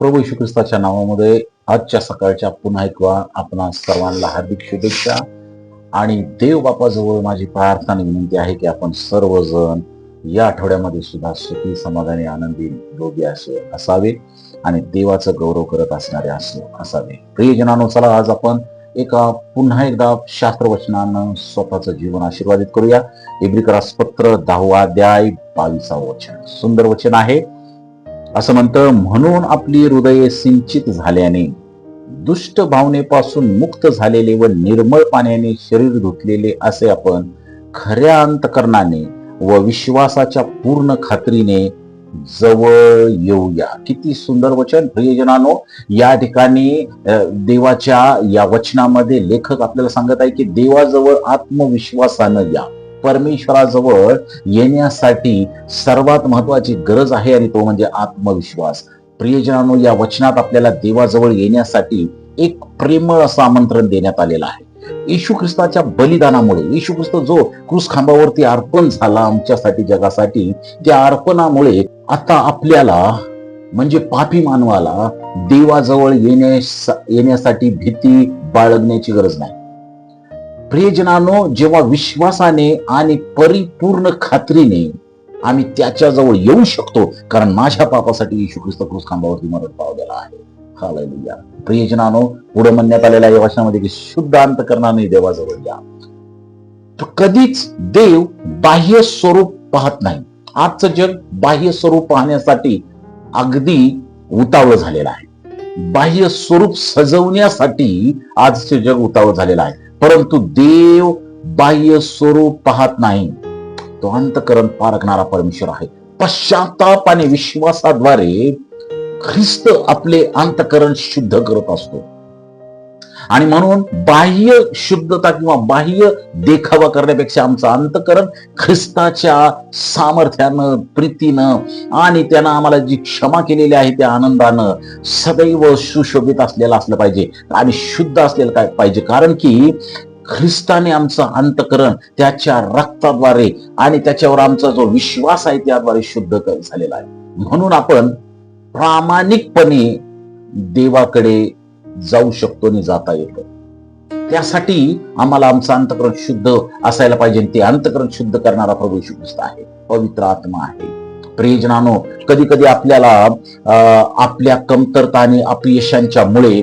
प्रभू येशू ख्रिस्ताच्या नावामध्ये आजच्या सकाळच्या पुन्हा एकदा आपणा सर्वांना हार्दिक शुभेच्छा. आणि देव बापाजवळ माझी प्रार्थना आणि विनंती आहे की आपण सर्वजण या आठवड्यामध्ये सुद्धा सुखी, समाधानी, आनंदी, निरोगी असावे आणि देवाचं गौरव करत असणारे असावे. प्रियजनांनो, चला आज आपण पुन्हा एकदा शास्त्रवचनानं स्वतःचं जीवन आशीर्वादित करूया. इब्रिकरास पत्र 10 अध्याय 22 वचन, सुंदर वचन आहे. असं म्हणतं, म्हणून आपली हृदये सिंचित झाल्याने, दुष्ट भावनेपासून मुक्त झालेले व निर्मळ पाण्याने शरीर धुतलेले असे आपण खऱ्या अंतकरणाने व विश्वासाच्या पूर्ण खात्रीने जवळ येऊया. किती सुंदर वचन प्रियजनांनो. या ठिकाणी देवाच्या या वचनामध्ये लेखक आपल्याला सांगत आहे की देवाजवळ आत्मविश्वासानं या. परमेश्वराजवळ येण्यासाठी सर्वात महत्वाची गरज आहे आणि तो म्हणजे आत्मविश्वास. प्रियजनांनो, या वचनात आपल्याला देवाजवळ येण्यासाठी एक प्रेमळ असं आमंत्रण देण्यात आलेलं आहे. येशू ख्रिस्ताच्या बलिदानामुळे, येशू ख्रिस्त जो क्रूस खांबावरती अर्पण झाला आमच्यासाठी, जगासाठी, त्या अर्पणामुळे आता आपल्याला म्हणजे पापी मानवाला देवाजवळ येण्यासाठी भीती बाळगण्याची गरज नाही. प्रियजनांनो, जेव्हा विश्वासाने आणि परिपूर्ण खात्रीने आम्ही त्याच्याजवळ येऊ शकतो, कारण माझ्या पापासाठी येशू ख्रिस्त क्रूस खांबावरती मरण पावलेला आहे. हालेलुया. प्रियजनांनो, पुढे म्हणण्यात आलेल्या या वचनामध्ये की शुद्ध अंतकरणाने देवाजवळ या. तर कधीच देव बाह्य स्वरूप पाहत नाही. आजचं जग बाह्य स्वरूप पाहण्यासाठी अगदी उतावळं झालेलं आहे. बाह्य स्वरूप सजवण्यासाठी आजचे जग उतावळं झालेलं आहे. परंतु देव बाह्य स्वरूप पाहत नाही. तो अंतकरण पारखणारा परमेश्वर आहे. पश्चाताप आणि विश्वासाद्वारे ख्रिस्त आपले अंतकरण शुद्ध करत असतो. आणि म्हणून बाह्य शुद्धता किंवा बाह्य देखावा करण्यापेक्षा आमचं अंतकरण ख्रिस्ताच्या सामर्थ्यानं, प्रीतीनं आणि त्यानं आम्हाला जी क्षमा केलेली आहे त्या आनंदानं सदैव सुशोभित असलेलं असलं पाहिजे आणि शुद्ध असलेलं काय पाहिजे. कारण की ख्रिस्ताने आमचं अंतकरण त्याच्या रक्ताद्वारे आणि त्याच्यावर आमचा जो विश्वास आहे त्याद्वारे शुद्ध झालेला आहे. म्हणून आपण प्रामाणिकपणे देवाकडे जाऊ शकतो आणि जाता येतो. त्यासाठी आम्हाला आमचं अंतकरण शुद्ध असायला पाहिजे. ते अंतकरण शुद्ध करणारा प्रभू येशू ख्रिस्त आहे, पवित्र आत्मा आहे. प्रियजनांनो, कधी कधी आपल्याला आपल्या कमतरता आणि अपयशांच्या मुळे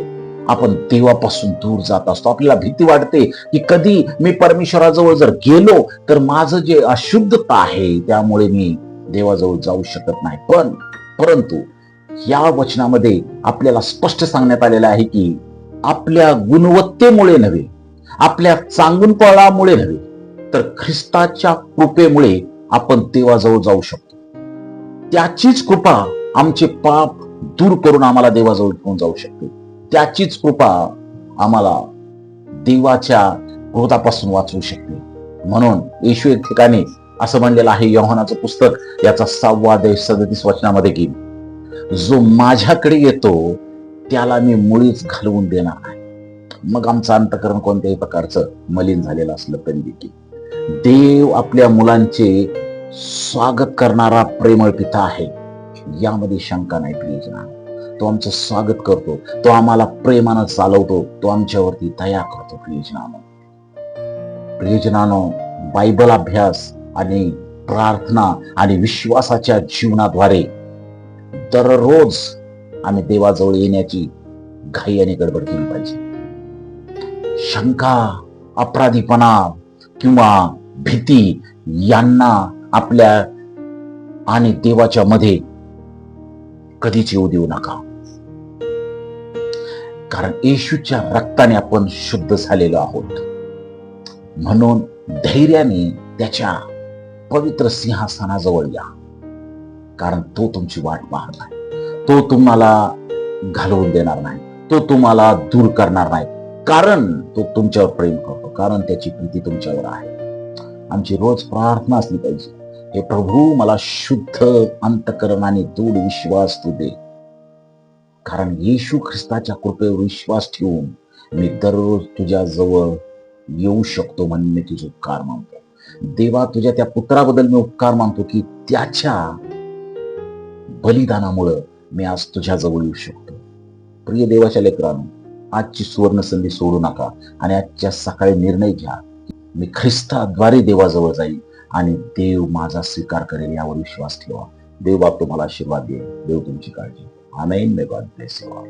आपण देवापासून दूर जात असतो. आपल्याला भीती वाटते की कधी मी परमेश्वराजवळ जर गेलो तर माझं जे अशुद्धता आहे त्यामुळे मी देवाजवळ जाऊ शकत नाही. परंतु या वचनामध्ये आपल्याला स्पष्ट सांगण्यात आलेलं आहे की आपल्या गुणवत्तेमुळे नव्हे, आपल्या चांगुलपणामुळे नव्हे, तर ख्रिस्ताच्या कृपेमुळे आपण देवाजवळ जाऊ शकतो. त्याचीच कृपा आमचे पाप दूर करून आम्हाला देवाजवळ घेऊन जाऊ शकते. त्याचीच कृपा आम्हाला देवाच्या क्रोधापासून वाचवू शकते. म्हणून येशू एक ठिकाणी असं म्हणलेलं आहे, योहानाचं पुस्तक याचा 6 अध्याय 37 वचनामध्ये की जो माझ्याकडे येतो त्याला मी मुळीच घालवून देणार नाही. मग आमचं अंतकरण कोणत्याही प्रकारचं मलिन झालेलं असलं तरी देखील देव आपल्या मुलांचे स्वागत करणारा प्रेमळ पिता आहे, यामध्ये शंका नाही. प्रियजनांनो, तो आमचं स्वागत करतो, तो आम्हाला प्रेमानं चालवतो, तो आमच्यावरती दया करतो. प्रियजनांनो, बायबल अभ्यास आणि प्रार्थना आणि विश्वासाच्या जीवनाद्वारे दररोज आम्ही देवाजवळ येण्याची घाई आणि गडबड केली पाहिजे. शंका, अपराधीपणा किंवा भीती यांना आपल्या आणि देवाच्या मध्ये कधीच येऊ देऊ नका. कारण येशूच्या रक्ताने आपण शुद्ध झालेलो आहोत. म्हणून धैर्याने त्याच्या पवित्र सिंहासनाजवळ या, कारण तो तुमची वाट पाहत आहे. तो तुम्हाला घालवून देणार नाही, तो तुम्हाला दूर करणार नाही, कारण तो तुमच्यावर प्रेम करतो, कारण त्याची प्रीती तुमच्यावर आहे. आमची रोज प्रार्थना असली पाहिजे, हे प्रभू, मला शुद्ध अंतकरण आणि दृढ विश्वास तू दे. कारण येशू ख्रिस्ताच्या कृपेवर विश्वास ठेवून मी दररोज तुझ्या जवळ येऊ शकतो म्हणून मी तुझे उपकार मानतो. देवा, तुझ्या त्या पुत्राबद्दल मी उपकार मानतो की त्याच्या बलिदानामुळे मी आज तुझ्या जवळ येऊ शकतो. प्रिय देवाच्या लेकरांनो, आजची सुवर्ण संधी सोडू नका आणि आजच्या सकाळी निर्णय घ्या. मी ख्रिस्ताद्वारे देवाजवळ जाईल आणि देव माझा स्वीकार करेल, यावर विश्वास ठेवा. देव बाप तुम्हाला आशीर्वाद देईल. देव तुमची काळजी. Amen. May God bless you all.